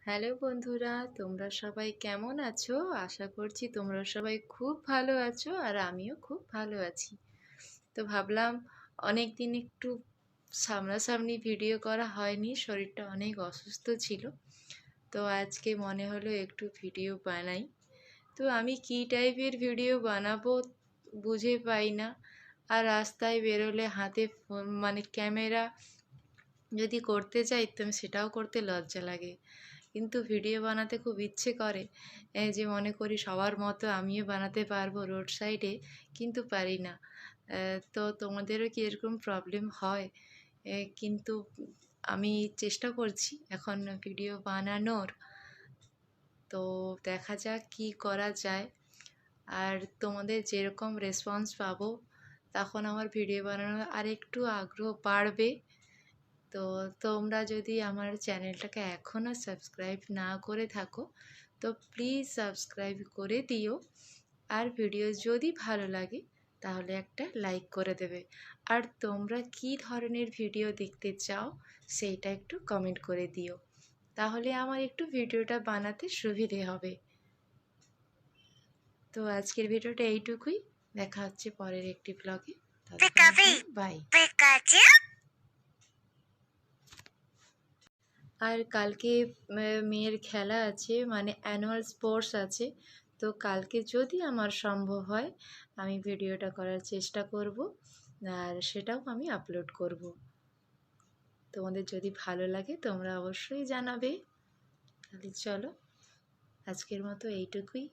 Hello বন্ধুরা, তোমরা সবাই কেমন আছো? আশা করছি তোমরা সবাই খুব ভালো আছো আর আমিও খুব ভালো আছি। তো ভাবলাম অনেক দিন একটু সামনাসামনি ভিডিও করা হয়নি, শরীরটা অনেক অসুস্থ ছিল। তো আজকে মনে হলো একটু ভিডিও বানাই। তো আমি কী টাইপের ভিডিও বানাবো বুঝে পাই না। আর রাস্তায় বেরোলে হাতে ফোন মানে ক্যামেরা যদি করতে চাই তো সেটাও করতে লজ্জা লাগে। কিন্তু ভিডিও বানাতে খুব ইচ্ছে করে, যে মনে করি সবার মতো আমিও বানাতে পারবো রোড সাইডে, কিন্তু পারি না। তো তোমাদেরও কি এরকম প্রবলেম হয়? কিন্তু আমি চেষ্টা করছি এখন ভিডিও বানানোর। তো দেখা যাক কী করা যায়। আর তোমাদের যেরকম রেসপন্স পাবো তখন আমার ভিডিও বানানোর আরেকটু আগ্রহ বাড়বে। তো তোমরা যদি আমার চ্যানেলটাকে এখনও সাবস্ক্রাইব না করে থাকো তো প্লিজ সাবস্ক্রাইব করে দিও। আর ভিডিও যদি ভালো লাগে তাহলে একটা লাইক করে দেবে। আর তোমরা কী ধরনের ভিডিও দেখতে চাও সেইটা একটু কমেন্ট করে দিও, তাহলে আমার একটু ভিডিওটা বানাতে সুবিধে হবে। তো আজকের ভিডিওটা এইটুকুই। দেখা হচ্ছে পরের একটি ব্লগে। বাই। আর কালকে মেয়ের খেলা আছে, মানে অ্যানুয়াল স্পোর্টস আছে। তো কালকে যদি আমার সম্ভব হয় আমি ভিডিওটা করার চেষ্টা করব, আর সেটাও আমি আপলোড করব। তোমাদের যদি ভালো লাগে তোমরা অবশ্যই জানাবে। তাহলে চলো আজকের মতো এইটুকুই।